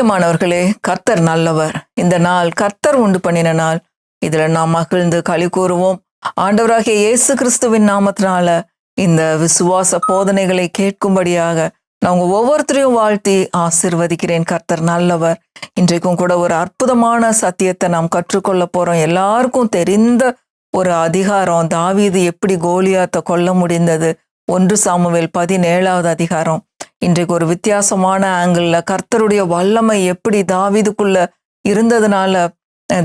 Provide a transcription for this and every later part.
பிரியமானவர்களே, கர்த்தர் நல்லவர். இந்த நாள் கர்த்தர் உண்டு பண்ணின நாள். இதுல நாம் மகிழ்ந்து களி கூறுவோம். ஆண்டவராகிய இயேசு கிறிஸ்துவின் நாமத்தினால இந்த விசுவாச போதனைகளை கேட்கும்படியாக நான் உங்க ஒவ்வொருத்தரையும் வாழ்த்தி ஆசீர்வதிக்கிறேன். கர்த்தர் நல்லவர். இன்றைக்கும் கூட ஒரு அற்புதமான சத்தியத்தை நாம் கற்றுக்கொள்ள போறோம். எல்லாருக்கும் தெரிந்த ஒரு அதிகாரம், தாவீது எப்படி கோலியாத்தை கொல்ல முடிந்தது. 1 சாமுவேல் 17வது அதிகாரம். இன்றைக்கு ஒரு வித்தியாசமான ஆங்கிள் கர்த்தருடைய வல்லமை எப்படி தாவீதுக்குள்ள இருந்ததுனால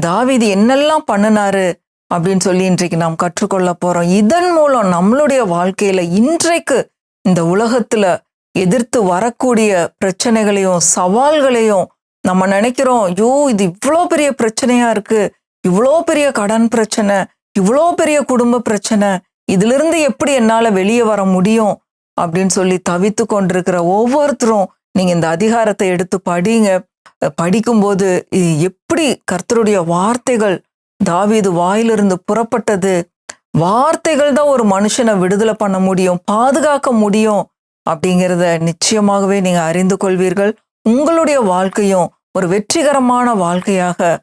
தாவீது என்னெல்லாம் பண்ணினாரு அப்படின்னு சொல்லி இன்றைக்கு நாம் கற்றுக்கொள்ள போறோம். இதன் மூலம் நம்மளுடைய வாழ்க்கையில இன்றைக்கு இந்த உலகத்துல எதிர்த்து வரக்கூடிய பிரச்சனைகளையும் சவால்களையும் நம்ம நினைக்கிறோம், ஐயோ இது இவ்வளோ பெரிய பிரச்சனையா இருக்கு, இவ்வளோ பெரிய கடன் பிரச்சனை, இவ்வளோ பெரிய குடும்ப பிரச்சனை, இதுல இருந்து எப்படி என்னால வெளியே வர முடியும் அப்படின்னு சொல்லி தவித்து கொண்டிருக்கிற ஒவ்வொருத்தரும் நீங்க இந்த அதிகாரத்தை எடுத்து படிங்க. படிக்கும்போது எப்படி கர்த்தருடைய வார்த்தைகள் தாவீது வாயிலிருந்து புறப்பட்டது, வார்த்தைகள் தான் ஒரு மனுஷனை விடுதலை பண்ண முடியும், பாதுகாக்க முடியும் அப்படிங்கிறத நிச்சயமாகவே நீங்க அறிந்து கொள்வீர்கள். உங்களுடைய வாழ்க்கையும் ஒரு வெற்றிகரமான வாழ்க்கையாக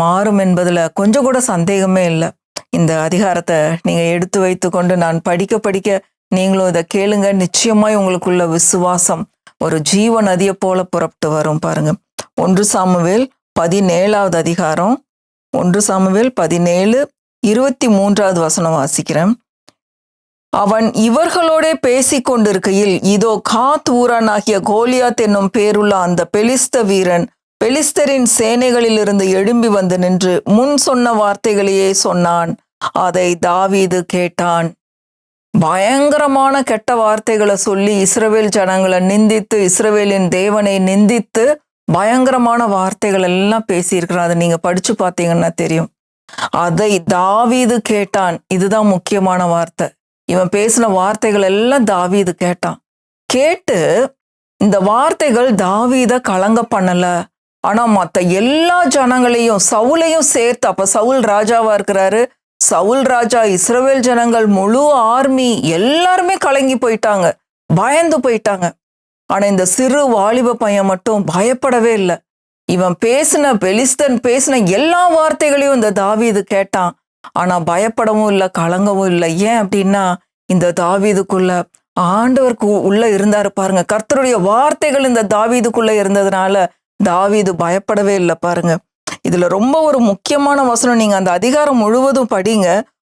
மாறும் என்பதுல கொஞ்சம் கூட சந்தேகமே இல்லை. இந்த அதிகாரத்தை நீங்க எடுத்து வைத்து கொண்டு நான் படிக்க நீங்களும் இதை கேளுங்க. நிச்சயமாய் உங்களுக்குள்ள விசுவாசம் ஒரு ஜீவ நதியை போல புறப்பட்டு வரும். பாருங்க, 1 சாமுவேல் 17வது அதிகாரம், 1 சாமுவேல் 17:23வது வசனம் வாசிக்கிறேன். அவன் இவர்களோட பேசிக் கொண்டிருக்கையில் இதோ காத் ஊரானாகிய கோலியாத் என்னும் பேருள்ள அந்த பெலிஸ்த வீரன் பெலிஸ்தரின் சேனைகளிலிருந்து எழும்பி வந்து நின்று முன் சொன்ன வார்த்தைகளையே சொன்னான். அதை தாவீது கேட்டான். பயங்கரமான கெட்ட வார்த்தைகளை சொல்லி இஸ்ரவேல் ஜனங்களை நிந்தித்து, இஸ்ரவேலின் தேவனை நிந்தித்து பயங்கரமான வார்த்தைகள் எல்லாம் பேசியிருக்கிறான். அதை நீங்க படிச்சு பார்த்தீங்கன்னா தெரியும். அதை தாவீது கேட்டான். இதுதான் முக்கியமான வார்த்தை. இவன் பேசின வார்த்தைகள் எல்லாம் தாவீது கேட்டான். கேட்டு இந்த வார்த்தைகள் தாவீத கலங்க பண்ணல. ஆனா மத்த எல்லா ஜனங்களையும், சவுலையும் சேர்த்து, அப்ப சவுல் ராஜாவா இருக்கிறாரு, சவுல் ராஜா, இஸ்ரவேல் ஜனங்கள், முழு ஆர்மி எல்லாருமே கலங்கி போயிட்டாங்க, பயந்து போயிட்டாங்க. ஆனா இந்த சிறு வாலிப பையன் மட்டும் பயப்படவே இல்லை. இவன் பெலிஸ்தன் பேசின எல்லா வார்த்தைகளையும் இந்த தாவீது கேட்டான். ஆனா பயப்படவும் இல்லை, கலங்கவும் இல்லை. ஏன் அப்படின்னா இந்த தாவீதுக்குள்ள ஆண்டவருக்கு உள்ள இருந்தாரு பாருங்க. கர்த்தருடைய வார்த்தைகள் இந்த தாவீதுக்குள்ள இருந்ததுனால தாவீது பயப்படவே இல்லை. பாருங்க, இதுல ரொம்ப ஒரு முக்கியமான வசனம். நீங்க அந்த அதிகாரம் முழுவதும் படிங்க.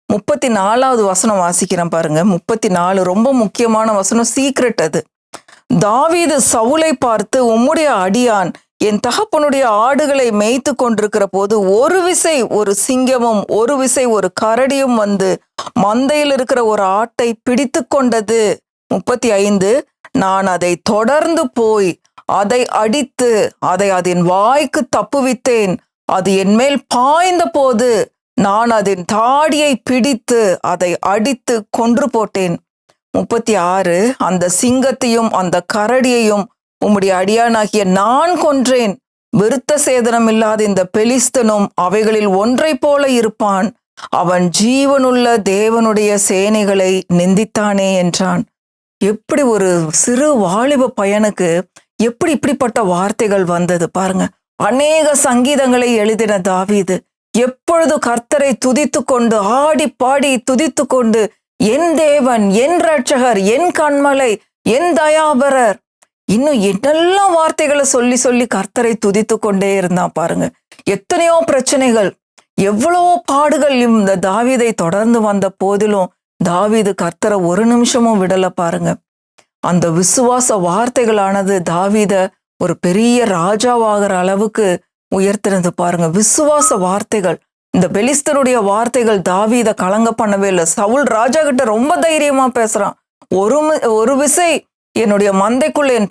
34வது வசனம் வாசிக்கிறேன் பாருங்க. 34 ரொம்ப முக்கியமான வசனம், சீக்ரெட் அது. தாவீது சவுலை பார்த்து, உம்முடைய அடியான் என் தகப்பனுடைய ஆடுகளை மேய்த்து கொண்டிருக்கிற போது ஒரு விசை ஒரு சிங்கமும் ஒரு விசை ஒரு கரடியும் வந்து மந்தையில் இருக்கிற ஒரு ஆட்டை பிடித்து கொண்டது. 35 நான் அதை தொடர்ந்து போய் அதை அடித்து அதை அதன் வாய்க்கு தப்புவித்தேன். அது என் மேல் பாய்ந்த போது நான் அதன் தாடியை பிடித்து அதை அடித்து கொன்று போட்டேன். 36 அந்த சிங்கத்தையும் அந்த கரடியையும் உம்முடைய அடியானாகிய நான் கொன்றேன். விருத்த சேதனம் இல்லாத இந்த பெலிஸ்தனும் அவைகளில் ஒன்றை போல இருப்பான். அவன் ஜீவனுள்ள தேவனுடைய சேனைகளை நிந்தித்தானே என்றான். எப்படி ஒரு சிறு வாலிப பையனுக்கு எப்படி இப்படிப்பட்ட வார்த்தைகள் வந்தது பாருங்க. அநேக சங்கீதங்களை எழுதின தாவீது எப்பொழுது கர்த்தரை துதித்து கொண்டு, ஆடி பாடி துதித்து கொண்டு, என் தேவன், என் ரட்சகர், என் கண்மலை, என் தயாபரர், இன்னும் என்னெல்லாம் வார்த்தைகளை சொல்லி சொல்லி கர்த்தரை துதித்து கொண்டே இருந்தான். பாருங்க, எத்தனையோ பிரச்சனைகள், எவ்வளவோ பாடுகள் இந்த தாவீதை தொடர்ந்து வந்த போதிலும் தாவீது கர்த்தரை ஒரு நிமிஷமும் விடல. பாருங்க, அந்த விசுவாச வார்த்தைகளானது தாவீத ஒரு பெரிய ராஜாவாகிற அளவுக்கு உயர்த்தினது. பாருங்க, விசுவாச வார்த்தைகள். இந்த பெலிஸ்தருடைய வார்த்தைகள் தாவீத கலங்க பண்ணவே இல்லை. சவுல் ராஜா கிட்ட ரொம்ப தைரியமா பேசுறான். ஒரு விசை என்னுடைய மந்தைக்குள்ள என்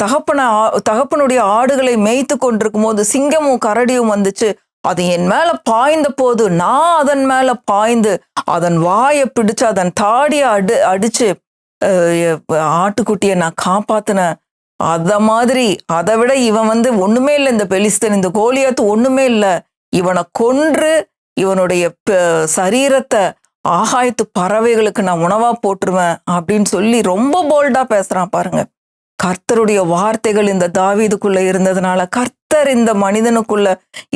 தகப்பனுடைய ஆடுகளை மேய்த்து கொண்டிருக்கும் போது சிங்கமும் கரடியும் வந்துச்சு. அது என் மேல பாய்ந்த போது நான் அதன் மேல பாய்ந்து அதன் வாயை பிடிச்சு அதன் தாடியை அடிச்சு ஆட்டுக்குட்டியை நான் காப்பாத்தினேன். அத மாதிரி அதை விட இவன் ஒண்ணுமே இல்லை. இந்த பெலிஸ்தன், இந்த கோலியாத்து ஒண்ணுமே இல்லை. இவனை கொன்று இவனுடைய சரீரத்தை ஆகாயத்து பறவைகளுக்கு நான் உணவா போட்டுருவேன் அப்படின்னு சொல்லி ரொம்ப போல்டா பேசுறான். பாருங்க, கர்த்தருடைய வார்த்தைகள் இந்த தாவீதுக்குள்ள இருந்ததுனால, கர்த்தர் இந்த மனிதனுக்குள்ள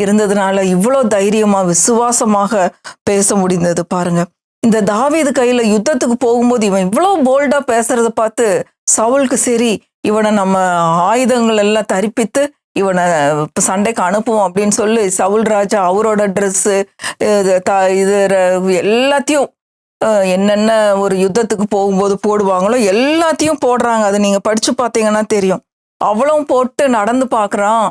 இருந்ததுனால இவ்வளோ தைரியமா விசுவாசமாக பேச முடிந்தது பாருங்க. இந்த தாவீது கையில யுத்தத்துக்கு போகும்போது இவன் இவ்வளோ போல்டா பேசுறத பார்த்து சவுலுக்கு சரி, இவனை நம்ம ஆயுதங்கள் எல்லாம் தரிப்பித்து இவனை சண்டைக்கு அனுப்புவோம் அப்படின்னு சொல்லி சவுல் ராஜா அவரோட ட்ரெஸ்ஸு இது எல்லாத்தையும் என்னென்ன ஒரு யுத்தத்துக்கு போகும்போது போடுவாங்களோ எல்லாத்தையும் போடுறாங்க. அது நீங்க படிச்சு பார்த்தீங்கன்னா தெரியும். அவ்வளவும் போட்டு நடந்து பார்க்குறான்.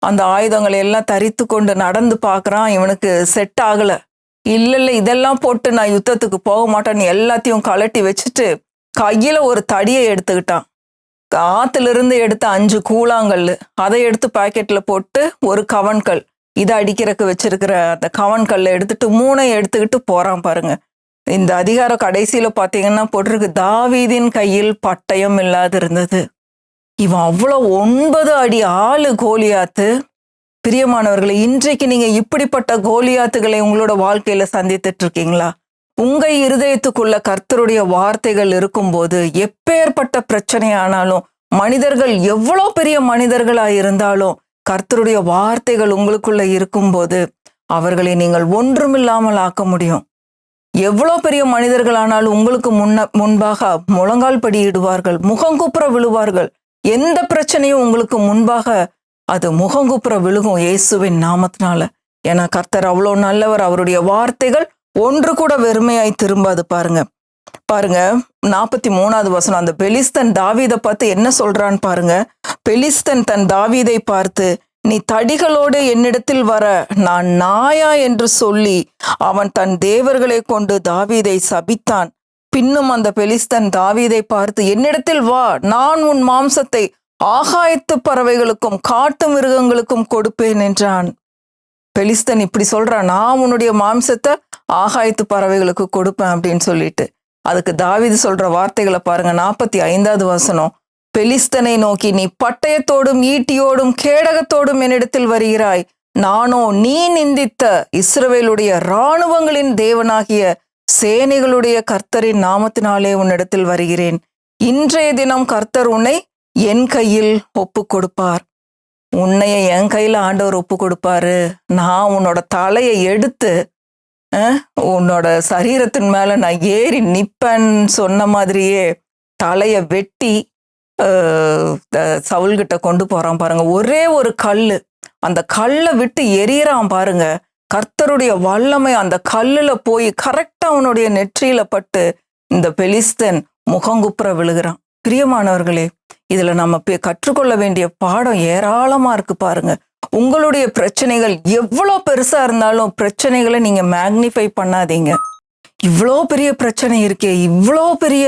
அந்த ஆயுதங்களை எல்லாம் தரித்து கொண்டு நடந்து பார்க்குறான். இவனுக்கு செட் ஆகலை. இல்லை இதெல்லாம் போட்டு நான் யுத்தத்துக்கு போக மாட்டேன்னு எல்லாத்தையும் கலட்டி வச்சுட்டு கையில ஒரு தடியை எடுத்துக்கிட்டான். ஆத்திலிருந்து எடுத்த 5 கூழாங்கல் அதை எடுத்து பாக்கெட்ல போட்டு ஒரு கவன்கல் இதை அடிக்கிறதுக்கு வச்சிருக்கிற அந்த கவன்கல்ல எடுத்துட்டு 3 எடுத்துக்கிட்டு போறான் பாருங்க. இந்த அதிகாரம் கடைசியில பாத்தீங்கன்னா போட்டிருக்கு, தாவீதின் கையில் பட்டயம் இல்லாது இருந்தது. இவன் அவ்வளவு 9 அடி ஆளு கோலியாத்து. பிரியமானவர்களை, இன்றைக்கு நீங்க இப்படிப்பட்ட கோலியாத்துகளை உங்களோட வாழ்க்கையில சந்தித்துட்டு இருக்கீங்களா? உங்க இருதயத்துக்குள்ள கர்த்தருடைய வார்த்தைகள் இருக்கும்போது எப்பேற்பட்ட பிரச்சனை ஆனாலும், மனிதர்கள் எவ்வளோ பெரிய மனிதர்களா இருந்தாலும், கர்த்தருடைய வார்த்தைகள் உங்களுக்குள்ள இருக்கும்போது அவர்களை நீங்கள் ஒன்றுமில்லாமல் ஆக்க முடியும். எவ்வளோ பெரிய மனிதர்களானாலும் உங்களுக்கு முன்பாக முழங்கால் படியிடுவார்கள், முகங்குப்புற விழுவார்கள். எந்த பிரச்சனையும் உங்களுக்கு முன்பாக அது முகங்குப்புற விழுகும் இயேசுவின் நாமத்தினால. ஏன்னா கர்த்தர் அவ்வளோ நல்லவர். அவருடைய வார்த்தைகள் ஒன்று கூட வெறுமையாய் திரும்பாது பாருங்க. 43வது வசனம். அந்த பெலிஸ்தன் தாவீதை பார்த்து என்ன சொல்றான்னு பாருங்க. பெலிஸ்தன் தன் தாவீதை பார்த்து, நீ தடிகளோடு என்னிடத்தில் வர நான் நாயா என்று சொல்லி அவன் தன் தேவர்களை கொண்டு தாவீதை சபித்தான். பின்னும் அந்த பெலிஸ்தன் தாவீதை பார்த்து, என்னிடத்தில் வா, நான் உன் மாம்சத்தை ஆகாயத்து பறவைகளுக்கும் காட்டு மிருகங்களுக்கும் கொடுப்பேன் என்றான். பெலிஸ்தன் இப்படி சொல்றான், நான் உன்னுடைய மாம்சத்தை ஆகாயத்து பறவைகளுக்கு கொடுப்பேன் அப்படின்னு சொல்லிட்டு. அதுக்கு தாவீது சொல்ற வார்த்தைகளை பாருங்க. 45வது வசனம். பெலிஸ்தனை நோக்கி, நீ பட்டயத்தோடும் ஈட்டியோடும் கேடகத்தோடும் என்னிடத்தில் வருகிறாய், நானோ நீ நிந்தித்த இஸ்ரவேலுடைய இராணுவங்களின் தேவனாகிய சேனைகளுடைய கர்த்தரின் நாமத்தினாலே உன்னிடத்தில் வருகிறேன். இன்றைய தினம் கர்த்தர் உன்னை என் கையில் ஒப்பு கொடுப்பார். உன்னைய என் கையில ஆண்டவர் ஒப்பு கொடுப்பாரு. நான் உன்னோட தலையை எடுத்து உன்னோட சரீரத்தின் மேல நான் ஏறி நிப்பேன்னு சொன்ன மாதிரியே தலையை வெட்டி சவுல்கிட்ட கொண்டு போறான் பாருங்க. ஒரே ஒரு கல்லு, அந்த கல்லை விட்டு எரியறான் பாருங்க. கர்த்தருடைய வல்லமை அந்த கல்லுல போய் கரெக்டா அவனுடைய நெற்றியில பட்டு இந்த பெலிஸ்தன் முகங்குப்புற விழுகிறான். பிரியமானவர்களே, இதுல நம்ம கற்றுக்கொள்ள வேண்டிய பாடம் ஏராளமா இருக்கு பாருங்க. உங்களுடைய பிரச்சனைகள் எவ்வளோ பெருசா இருந்தாலும் பிரச்சனைகளை நீங்க மேக்னிஃபை பண்ணாதீங்க. இவ்வளோ பெரிய பிரச்சனை இருக்கே, இவ்வளோ பெரிய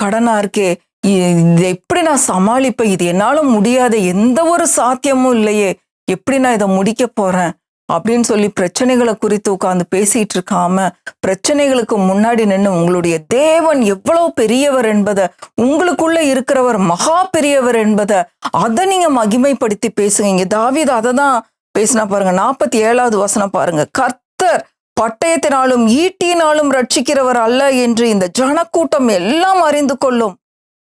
கடனா இருக்கே, இதை எப்படி நான் சமாளிப்பேன், இது என்னால முடியாத, எந்த ஒரு சாத்தியமும் இல்லையே, எப்படி நான் இதை முடிக்க போறேன் அப்படின்னு சொல்லி பிரச்சனைகளை குறித்து உட்கார்ந்து பேசிட்டு இருக்காம, பிரச்சனைகளுக்கு முன்னாடி நின்று உங்களுடைய தேவன் எவ்வளவு பெரியவர் என்பதை, உங்களுக்குள்ள இருக்கிறவர் மகா பெரியவர் என்பதை, அதை நீங்க மகிமைப்படுத்தி பேசுங்க. இங்க தாவீது அதை தான் பேசினா பாருங்க. 47வது வசனம் பாருங்க. கர்த்தர் பட்டயத்தினாலும் ஈட்டியினாலும் ரட்சிக்கிறவர் அல்ல என்று இந்த ஜனக்கூட்டம் எல்லாம் அறிந்து கொள்ளும்.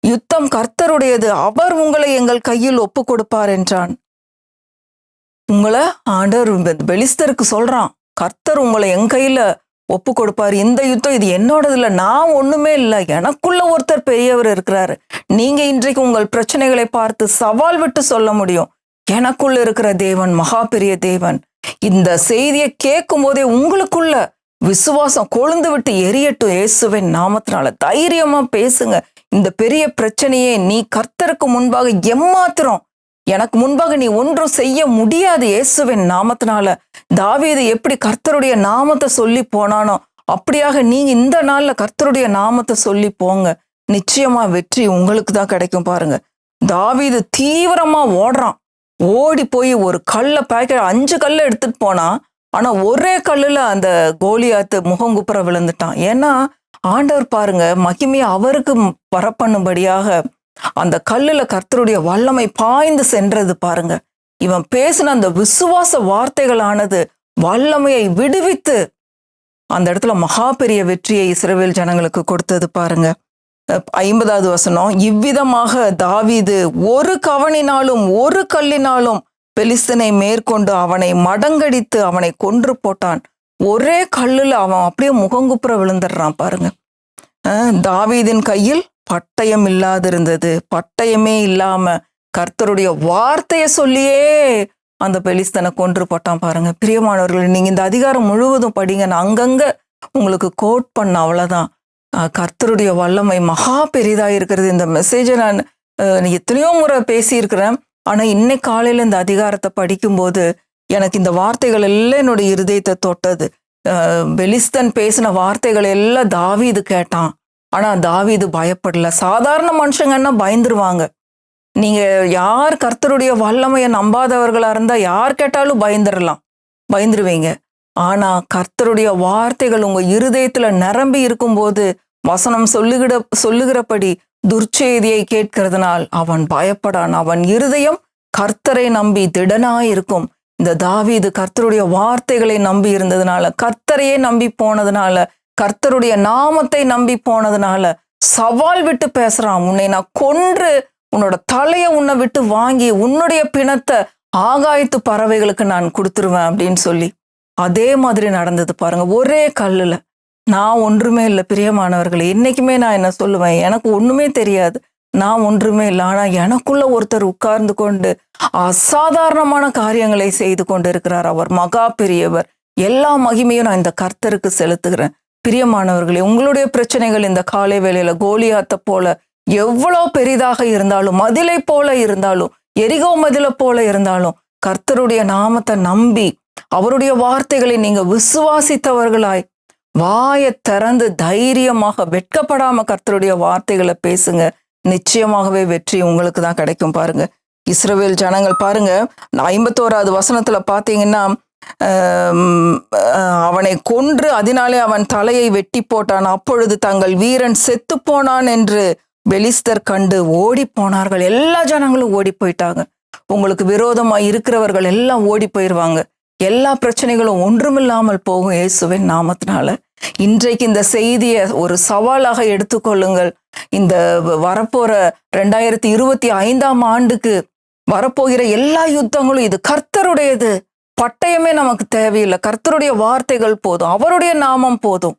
யுத்தம் கர்த்தருடையது, அவர் உங்களை எங்கள் கையில் ஒப்பு கொடுப்பார் என்றான். உங்களை ஆண்டவர் பெலிஸ்தருக்கு சொல்றான், கர்த்தர் உங்களை என் கையில ஒப்பு கொடுப்பாரு. இந்த யுத்தம் இது என்னோடது இல்லை, நான் ஒண்ணுமே இல்லை, எனக்குள்ள ஒருத்தர் பெரியவர் இருக்கிறாரு. நீங்க இன்றைக்கு உங்கள் பிரச்சனைகளை பார்த்து சவால் விட்டு சொல்ல முடியும், எனக்குள்ள இருக்கிற தேவன் மகா பெரிய தேவன். இந்த செய்தியை கேட்கும் போதே உங்களுக்குள்ள விசுவாசம் கொழுந்து விட்டு எரியட்டும் இயேசுவின் நாமத்தினால. தைரியமா பேசுங்க. இந்த பெரிய பிரச்சனையே நீ கர்த்தருக்கு முன்பாக எம்மாத்திரம், எனக்கு முன்பாக நீ ஒன்றும் செய்ய முடியாது இயேசுவின் நாமத்தினால. தாவீது எப்படி கர்த்தருடைய நாமத்தை சொல்லி போனானோ அப்படியாக நீங்க இந்த நாள்ல கர்த்தருடைய நாமத்தை சொல்லி போங்க. நிச்சயமா வெற்றி உங்களுக்கு தான் கிடைக்கும் பாருங்க. தாவீது தீவிரமா ஓடுறான். ஓடி போய் ஒரு கல்லை பாக்கெட் 5 கல்லை எடுத்துட்டு போனான். ஆனா ஒரே கல்லுல அந்த கோலியாத்து முகங்குப்புற விழுந்துட்டான். ஏன்னா ஆண்டவர் பாருங்க மகிமையை அவருக்கு வரப்பண்ணும்படியாக அந்த கல்லுல கர்த்தருடைய வல்லமை பாய்ந்து சென்றது பாருங்க. இவன் பேசின அந்த விசுவாச வார்த்தைகளானது வல்லமையை விடுவித்து அந்த இடத்துல மகா பெரிய வெற்றியை இஸ்ரவேல் ஜனங்களுக்கு கொடுத்தது பாருங்க. 50வது வசனம், இவ்விதமாக தாவீது ஒரு கவணினாலும் ஒரு கல்லினாலும் பெலிஸ்தனை மேற்கொண்டு அவனை மடங்கடித்து அவனை கொன்று போட்டான். ஒரே கல்லுல அவன் அப்படியே முகங்குப்புற விழுந்துடுறான் பாருங்க. தாவீதின் கையில் பட்டயம் இல்லாதிருந்தது. பட்டயமே இல்லாம கர்த்தருடைய வார்த்தையை சொல்லியே அந்த பெலிஸ்தனை கொன்று போட்டான் பாருங்க. பிரியமானவர்கள், நீங்க இந்த அதிகாரம் முழுவதும் படிங்க. நான் அங்கங்க உங்களுக்கு கோட் பண்ண, அவ்வளவுதான். கர்த்தருடைய வல்லமை மகா பெரிதா இருக்கிறது. இந்த மெசேஜை நான் எத்தனையோ முறை பேசியிருக்கிறேன். ஆனா இன்னைக்கு காலையில இந்த அதிகாரத்தை படிக்கும்போது எனக்கு இந்த வார்த்தைகள் எல்லாம் என்னுடைய இருதயத்தை தொட்டது. பெலிஸ்தன் பேசின வார்த்தைகள் எல்லாம் தாவீது கேட்டான். ஆனா தாவீது பயப்படல. சாதாரண மனுஷங்கன்னா பயந்துருவாங்க. நீங்க யார் கர்த்தருடைய வல்லமையை நம்பாதவர்களா இருந்தா யார் கேட்டாலும் பயந்துருவீங்க. ஆனா கர்த்தருடைய வார்த்தைகள் உங்க இருதயத்துல நிரம்பி இருக்கும்போது வசனம் சொல்லுகிறபடி துர்ச்செய்தியை கேட்கிறதுனால் அவன் பயப்படான். அவன் இருதயம் கர்த்தரை நம்பி திடனாயிருக்கும். இந்த தாவீது கர்த்தருடைய வார்த்தைகளை நம்பி இருந்ததுனால, கர்த்தரையே நம்பி போனதுனால, கர்த்தருடைய நாமத்தை நம்பி போனதுனால சவால் விட்டு பேசுறான். உன்னை நான் கொன்று உன்னோட தலைய உன்னை விட்டு வாங்கி உன்னுடைய பிணத்தை ஆகாயத்து பறவைகளுக்கு நான் கொடுத்துருவேன் அப்படின்னு சொல்லி. அதே மாதிரி நடந்தது பாருங்க. ஒரே கல்லுல. நான் ஒன்றுமே இல்லை பிரியமானவர்களே. இன்னைக்குமே நான் என்ன சொல்லுவேன், எனக்கு ஒண்ணுமே தெரியாது, நான் ஒன்றுமே இல்லை. ஆனா எனக்குள்ள ஒருத்தர் உட்கார்ந்து கொண்டு அசாதாரணமான காரியங்களை செய்து கொண்டு இருக்கிறார். அவர் மகா பெரியவர். எல்லா மகிமையும் நான் இந்த கர்த்தருக்கு செலுத்துகிறேன். பிரியமானவர்களே, உங்களுடைய பிரச்சனைகள் இந்த காலை வேளையில கோலியாத்தை போல எவ்வளவு பெரிதாக இருந்தாலும், மதிலை போல இருந்தாலும், எரிகோ மதிலை போல இருந்தாலும், கர்த்தருடைய நாமத்தை நம்பி அவருடைய வார்த்தைகளை நீங்க விசுவாசித்தவர்களாய் வாயை திறந்து தைரியமாக வெட்கப்படாம கர்த்தருடைய வார்த்தைகளை பேசுங்க. நிச்சயமாகவே வெற்றி உங்களுக்கு தான் கிடைக்கும். பாருங்க, இஸ்ரவேல் ஜனங்கள் பாருங்க, 51வது வசனத்துல பாத்தீங்கன்னா, அவனை கொன்று அதனாலே அவன் தலையை வெட்டி போட்டான். அப்பொழுது தங்கள் வீரன் செத்து போனான் என்று பெலிஸ்தர் கண்டு ஓடி போனார்கள். எல்லா ஜனங்களும் ஓடி போயிட்டாங்க. உங்களுக்கு விரோதமா இருக்கிறவர்கள் எல்லாம் ஓடி போயிடுவாங்க. எல்லா பிரச்சனைகளும் ஒன்றுமில்லாமல் போகும் இயேசுவின் நாமத்தினால. இன்றைக்கு இந்த செய்தியை ஒரு சவாலாக எடுத்துக்கொள்ளுங்கள். இந்த வரப்போற 2025ஆம் ஆண்டுக்கு வரப்போகிற எல்லா யுத்தங்களும் இது கர்த்தருடையது. பட்டயமே நமக்கு தேவையில்லை. கர்த்தருடைய வார்த்தைகள் போதும், அவருடைய நாமம் போதும்.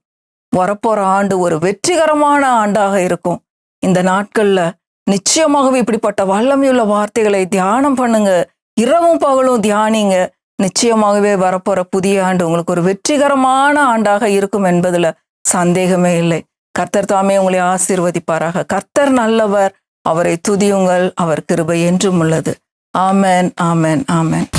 வரப்போற ஆண்டு ஒரு வெற்றிகரமான ஆண்டாக இருக்கும். இந்த நாட்கள்ல நிச்சயமாகவே இப்படிப்பட்ட வல்லமையுள்ள வார்த்தைகளை தியானம் பண்ணுங்க. இரவும் பகலும் தியானிங்க. நிச்சயமாகவே வரப்போற புதிய ஆண்டு உங்களுக்கு ஒரு வெற்றிகரமான ஆண்டாக இருக்கும் என்பதுல சந்தேகமே இல்லை. கர்த்தர் தாமே உங்களை ஆசீர்வதிப்பாராக. கர்த்தர் நல்லவர், அவரை துதியுங்கள், அவர் கிருபை என்றும் உள்ளது. ஆமென், ஆமென், ஆமென்.